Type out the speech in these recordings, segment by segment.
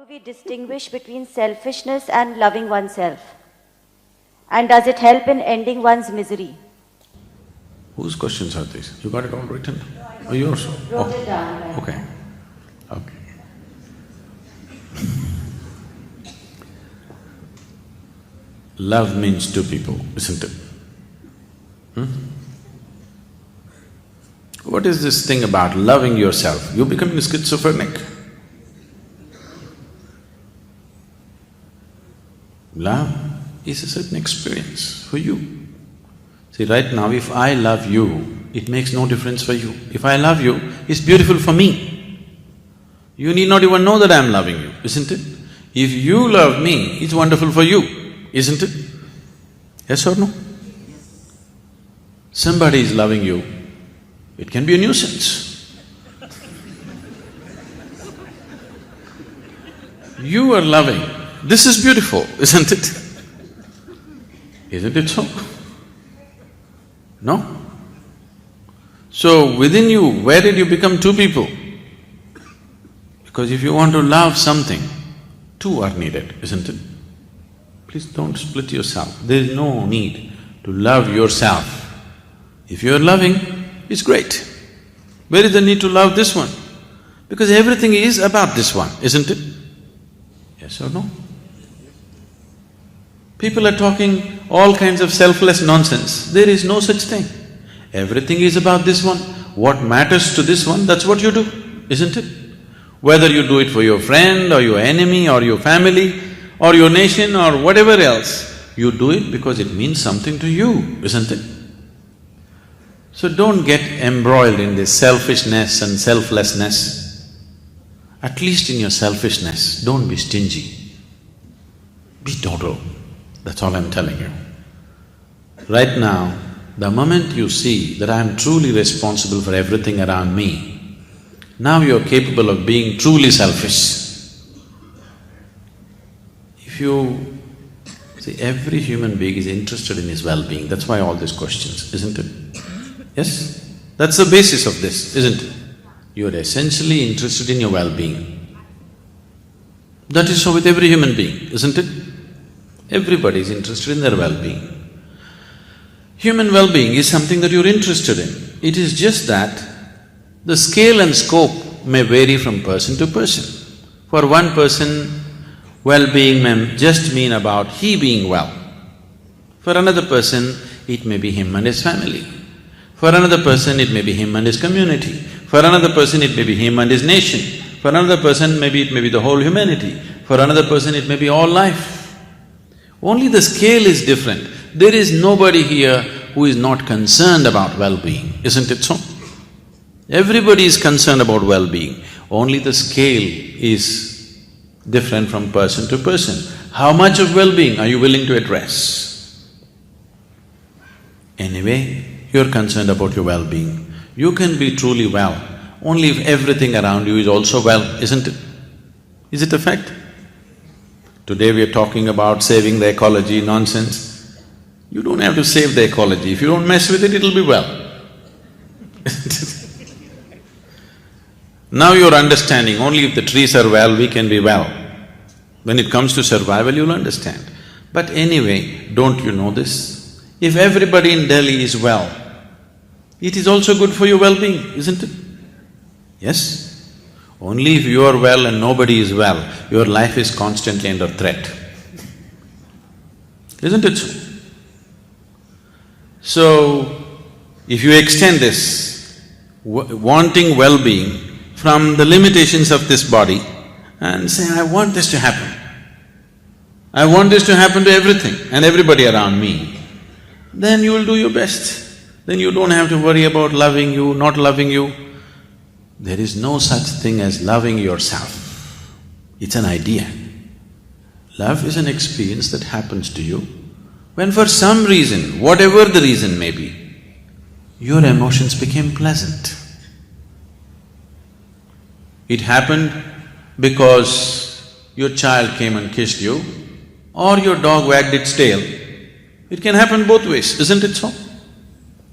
do we distinguish between selfishness and loving oneself? And does it help in ending one's misery? Whose questions are these? You got it all written? Oh, yours? Wrote it down. Okay. Okay. Love means two people, isn't it? What is this thing about loving yourself? You're becoming schizophrenic. Love is a certain experience for you. See, right now, if I love you, it makes no difference for you. If I love you, it's beautiful for me. You need not even know that I'm loving you, isn't it? If you love me, it's wonderful for you, isn't it? Yes or no? Somebody is loving you, it can be a nuisance. You are loving, this is beautiful, isn't it? Isn't it so? No? So within you, where did you become two people? Because if you want to love something, two are needed, isn't it? Please don't split yourself. There is no need to love yourself. If you are loving, it's great. Where is the need to love this one? Because everything is about this one, isn't it? Yes or no? People are talking all kinds of selfless nonsense. There is no such thing. Everything is about this one. What matters to this one, that's what you do, isn't it? Whether you do it for your friend or your enemy or your family or your nation or whatever else, you do it because it means something to you, isn't it? So don't get embroiled in this selfishness and selflessness. At least in your selfishness, don't be stingy. Be total. That's all I'm telling you. Right now, the moment you see that I'm truly responsible for everything around me, now you're capable of being truly selfish. If you… see, every human being is interested in his well-being, that's why all these questions, isn't it? Yes? That's the basis of this, isn't it? You're essentially interested in your well-being. That is so with every human being, isn't it? Everybody is interested in their well-being. Human well-being is something that you're interested in. It is just that the scale and scope may vary from person to person. For one person, well-being may just mean about he being well. For another person, it may be him and his family. For another person, it may be him and his community. For another person, it may be him and his nation. For another person, maybe it may be the whole humanity. For another person, it may be all life. Only the scale is different. There is nobody here who is not concerned about well-being, isn't it so? Everybody is concerned about well-being, only the scale is different from person to person. How much of well-being are you willing to address? Anyway, you're concerned about your well-being. You can be truly well only if everything around you is also well, isn't it? Is it a fact? Today we are talking about saving the ecology, nonsense. You don't have to save the ecology, if you don't mess with it, it'll be well. Now you're understanding, only if the trees are well, we can be well. When it comes to survival, you'll understand. But anyway, don't you know this? If everybody in Delhi is well, it is also good for your well-being, isn't it? Yes? Only if you are well and nobody is well, your life is constantly under threat. Isn't it so? So, if you extend this, wanting well-being from the limitations of this body and say, I want this to happen, I want this to happen to everything and everybody around me, then you will do your best. Then you don't have to worry about loving you, not loving you. There is no such thing as loving yourself. It's an idea. Love is an experience that happens to you when for some reason, whatever the reason may be, your emotions became pleasant. It happened because your child came and kissed you, or your dog wagged its tail. It can happen both ways, isn't it so?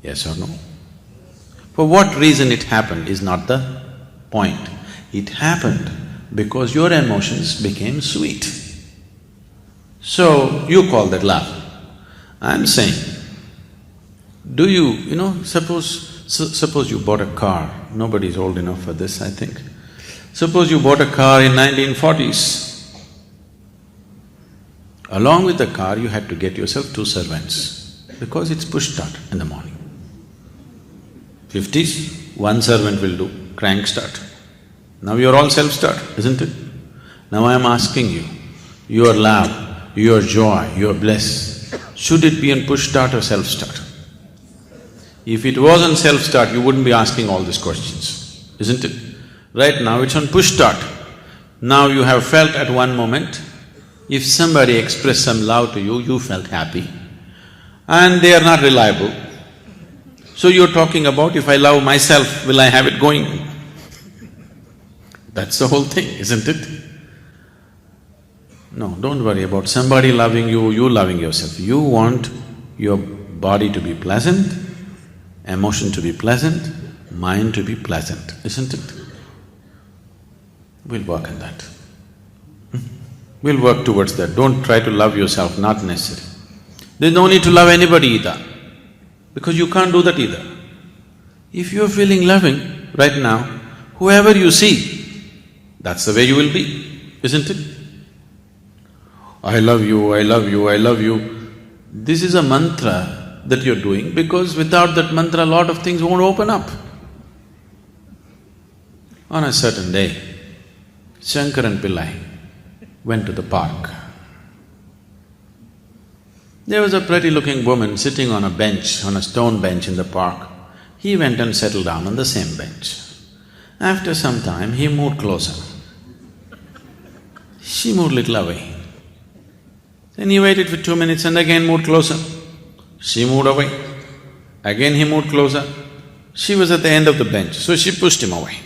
Yes or no? For what reason it happened is not the point. It happened because your emotions became sweet. So, you call that love. I'm saying, do you, suppose you bought a car, nobody's old enough for this, I think. Suppose you bought a car in 1940s. Along with the car, you had to get yourself 2 servants, because it's push start in the morning. 50s, 1 servant will do, crank start. Now you're all self-start, isn't it? Now I'm asking you, your love, your joy, your bliss, should it be in push start or self-start? If it was on self-start, you wouldn't be asking all these questions, isn't it? Right now it's on push start. Now you have felt at one moment, if somebody expressed some love to you, you felt happy, and they are not reliable. So you're talking about, if I love myself, will I have it going? That's the whole thing, isn't it? No, don't worry about somebody loving you, you loving yourself. You want your body to be pleasant, emotion to be pleasant, mind to be pleasant, isn't it? We'll work on that. We'll work towards that. Don't try to love yourself, not necessary. There's no need to love anybody either, because you can't do that either. If you're feeling loving right now, whoever you see, that's the way you will be, isn't it? I love you, I love you, I love you. This is a mantra that you're doing, because without that mantra, a lot of things won't open up. On a certain day, Shankaran Pillai went to the park. There was a pretty-looking woman sitting on a bench, on a stone bench in the park. He went and settled down on the same bench. After some time, he moved closer. She moved little away. Then he waited for 2 minutes and again moved closer. She moved away. Again he moved closer. She was at the end of the bench, so she pushed him away.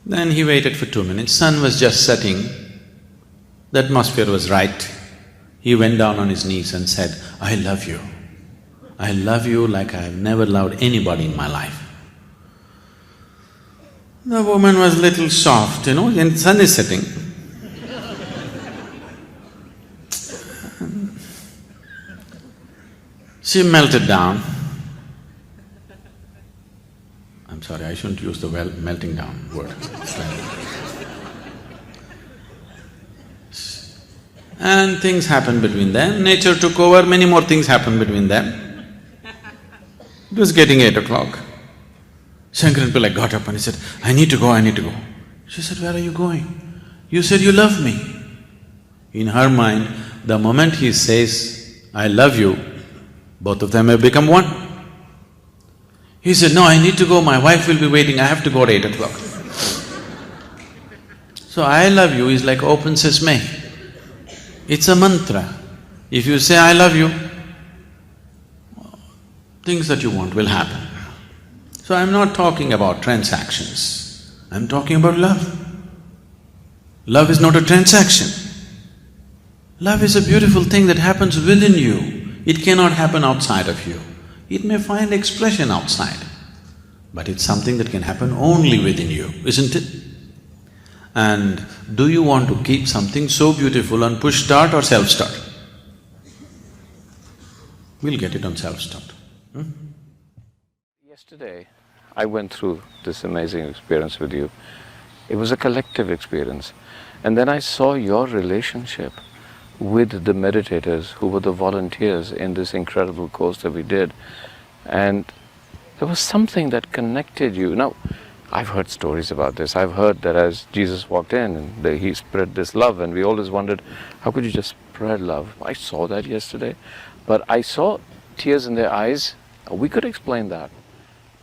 Then he waited for 2 minutes, sun was just setting, the atmosphere was right. He went down on his knees and said, I love you. I love you like I've never loved anybody in my life. The woman was little soft, and sun is setting. She melted down. I'm sorry, I shouldn't use the melting down word. And things happened between them, nature took over, many more things happened between them. It was getting 8 o'clock. Shankaran Pillai got up and he said, I need to go, I need to go. She said, where are you going? You said you love me. In her mind, the moment he says, I love you, both of them have become one. He said, no, I need to go, my wife will be waiting, I have to go at 8 o'clock. So, I love you is like open sesame. It's a mantra. If you say, I love you, things that you want will happen. So I'm not talking about transactions, I'm talking about love. Love is not a transaction. Love is a beautiful thing that happens within you. It cannot happen outside of you. It may find expression outside, but it's something that can happen only within you, isn't it? And do you want to keep something so beautiful on push start or self-start? We'll get it on self-start. Yesterday, I went through this amazing experience with you. It was a collective experience. And then I saw your relationship with the meditators who were the volunteers in this incredible course that we did. And there was something that connected you. Now, I've heard stories about this. I've heard that as Jesus walked in and he spread this love, and we always wondered, how could you just spread love? I saw that yesterday, but I saw tears in their eyes. We could explain that,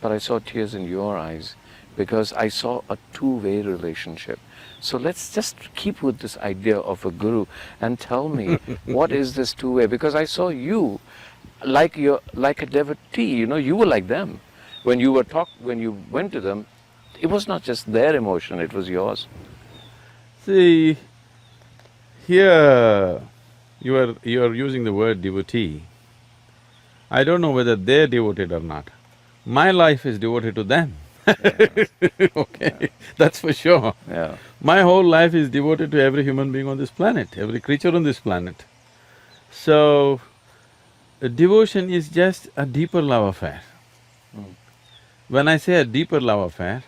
but I saw tears in your eyes because I saw a two-way relationship. So let's just keep with this idea of a guru and tell me, what is this two-way? Because I saw you like a devotee, you were like them. When you went to them, it was not just their emotion, it was yours. See, here you are using the word devotee. I don't know whether they're devoted or not. My life is devoted to them. Okay, that's for sure. Yeah. My whole life is devoted to every human being on this planet, every creature on this planet. So, devotion is just a deeper love affair. Mm. When I say a deeper love affair,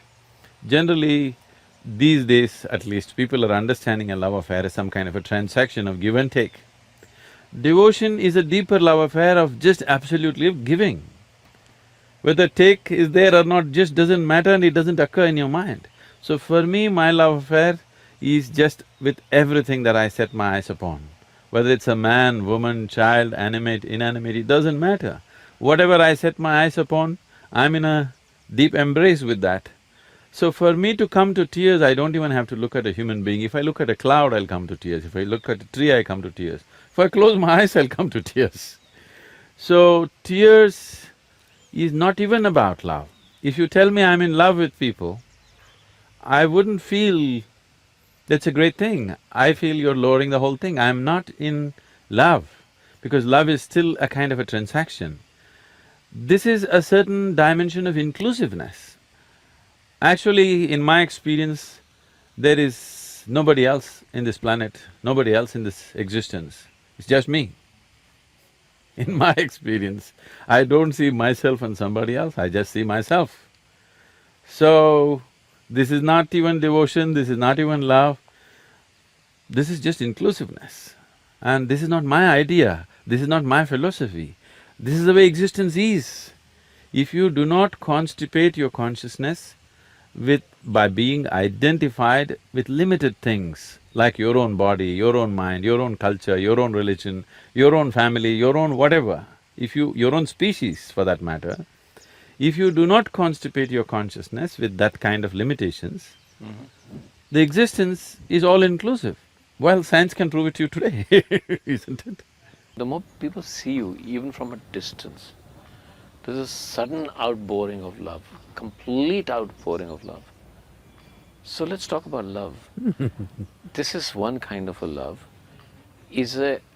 generally, these days at least, people are understanding a love affair as some kind of a transaction of give and take. Devotion is a deeper love affair of just absolutely giving. Whether take is there or not just doesn't matter and it doesn't occur in your mind. So for me, my love affair is just with everything that I set my eyes upon. Whether it's a man, woman, child, animate, inanimate, it doesn't matter. Whatever I set my eyes upon, I'm in a deep embrace with that. So for me to come to tears, I don't even have to look at a human being. If I look at a cloud, I'll come to tears. If I look at a tree, I come to tears. If I close my eyes, I'll come to tears. So tears is not even about love. If you tell me I'm in love with people, I wouldn't feel that's a great thing. I feel you're lowering the whole thing. I'm not in love, because love is still a kind of a transaction. This is a certain dimension of inclusiveness. Actually, in my experience, there is nobody else in this planet, nobody else in this existence. It's just me. In my experience, I don't see myself and somebody else, I just see myself. So, this is not even devotion, this is not even love, this is just inclusiveness. And this is not my idea, this is not my philosophy, this is the way existence is. If you do not constipate your consciousness by being identified with limited things, like your own body, your own mind, your own culture, your own religion, your own family, your own whatever, your own species for that matter, if you do not constipate your consciousness with that kind of limitations, the existence is all-inclusive. Well, science can prove it to you today, isn't it? The more people see you, even from a distance, there's a sudden outpouring of love, complete outpouring of love. So let's talk about love. This is one kind of a love.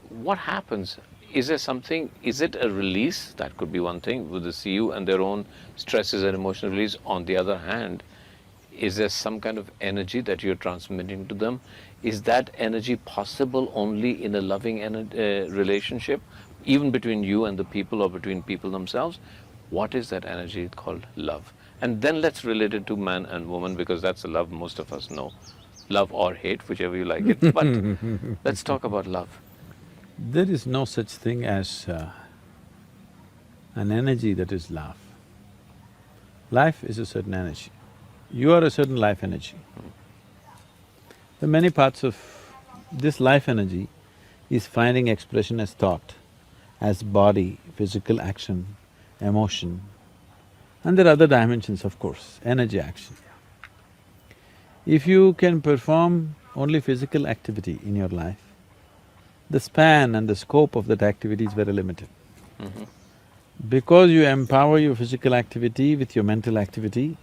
What happens? Is there something, is it a release? That could be one thing, with the see you and their own stresses and emotional release. On the other hand, is there some kind of energy that you're transmitting to them? Is that energy possible only in a loving relationship, even between you and the people or between people themselves? What is that energy called love? And then let's relate it to man and woman, because that's the love most of us know. Love or hate, whichever you like it, but let's talk about love. There is no such thing as an energy that is love. Life is a certain energy. You are a certain life energy. The many parts of this life energy is finding expression as thought, as body, physical action, emotion, and there are other dimensions, of course, energy action. If you can perform only physical activity in your life, the span and the scope of that activity is very limited. Because you empower your physical activity with your mental activity,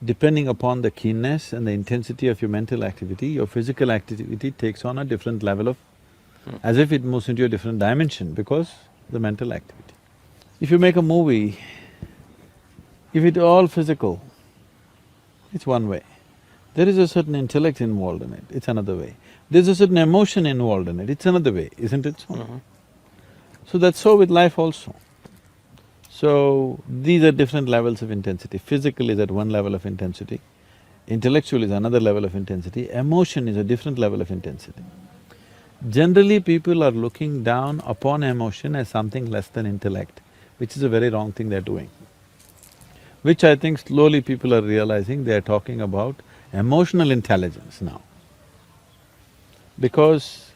depending upon the keenness and the intensity of your mental activity, your physical activity takes on a different level of… as if it moves into a different dimension because the mental activity. If you make a movie, if it's all physical, it's one way. There is a certain intellect involved in it, it's another way. There's a certain emotion involved in it, it's another way, isn't it so? So that's so with life also. So, these are different levels of intensity. Physical is at one level of intensity, intellectual is another level of intensity, emotion is a different level of intensity. Generally, people are looking down upon emotion as something less than intellect, which is a very wrong thing they're doing. Which I think slowly people are realizing they're talking about emotional intelligence now. Because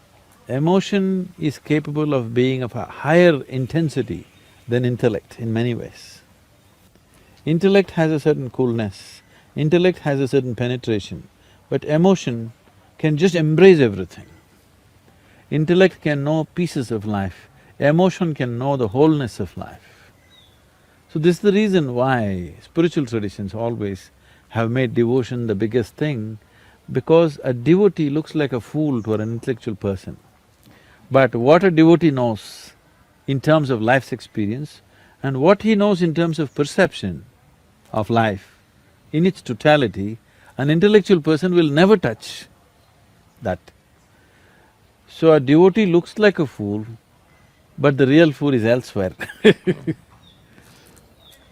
emotion is capable of being of a higher intensity than intellect in many ways. Intellect has a certain coolness, intellect has a certain penetration, but emotion can just embrace everything. Intellect can know pieces of life, emotion can know the wholeness of life. So this is the reason why spiritual traditions always have made devotion the biggest thing, because a devotee looks like a fool to an intellectual person. But what a devotee knows in terms of life's experience and what he knows in terms of perception of life in its totality, an intellectual person will never touch that. So a devotee looks like a fool, but the real fool is elsewhere.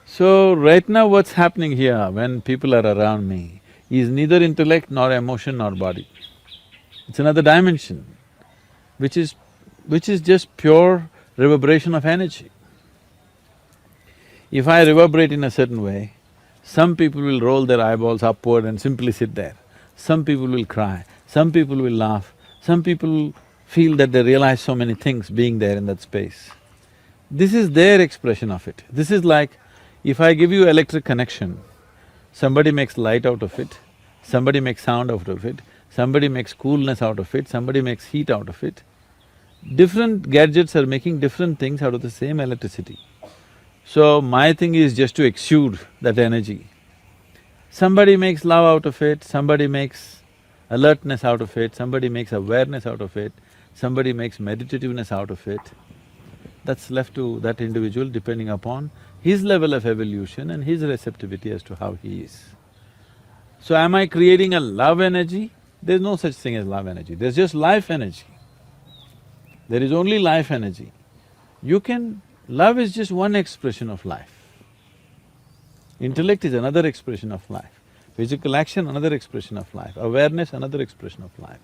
So right now what's happening here when people are around me is neither intellect nor emotion nor body. It's another dimension, which is just pure reverberation of energy. If I reverberate in a certain way, some people will roll their eyeballs upward and simply sit there. Some people will cry, some people will laugh, some people feel that they realize so many things being there in that space. This is their expression of it. This is like, if I give you electric connection, somebody makes light out of it, somebody makes sound out of it, somebody makes coolness out of it, somebody makes heat out of it. Different gadgets are making different things out of the same electricity. So my thing is just to exude that energy. Somebody makes love out of it, somebody makes alertness out of it, somebody makes awareness out of it, somebody makes meditativeness out of it. That's left to that individual depending upon his level of evolution and his receptivity as to how he is. So am I creating a love energy? There's no such thing as love energy, there's just life energy. There is only life energy. Love is just one expression of life. Intellect is another expression of life. Physical action, another expression of life. Awareness, another expression of life.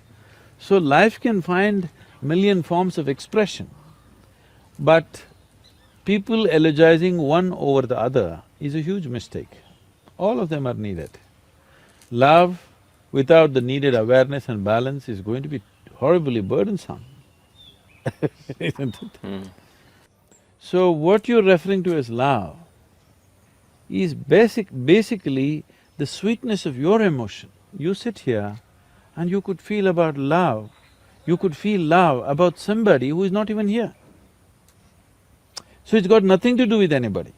So life can find million forms of expression, but people elegizing one over the other is a huge mistake. All of them are needed. Love without the needed awareness and balance is going to be horribly burdensome, isn't it? So what you're referring to as love is basically the sweetness of your emotion. You sit here and you could feel about love, you could feel love about somebody who is not even here. So it's got nothing to do with anybody.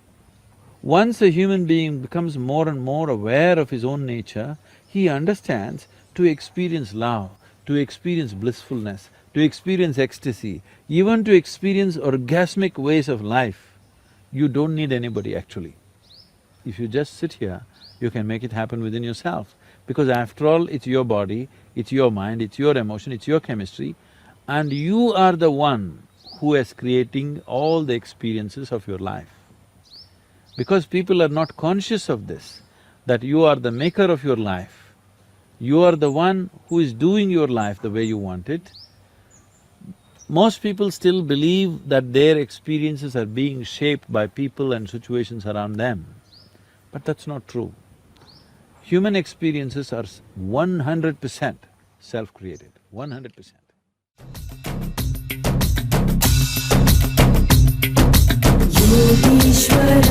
Once a human being becomes more and more aware of his own nature, he understands to experience love, to experience blissfulness, to experience ecstasy, even to experience orgasmic ways of life, you don't need anybody actually. If you just sit here, you can make it happen within yourself. Because after all, it's your body, it's your mind, it's your emotion, it's your chemistry, and you are the one who is creating all the experiences of your life. Because people are not conscious of this, that you are the maker of your life, you are the one who is doing your life the way you want it. Most people still believe that their experiences are being shaped by people and situations around them, but that's not true. Human experiences are 100% self-created, 100%. Yogeshwara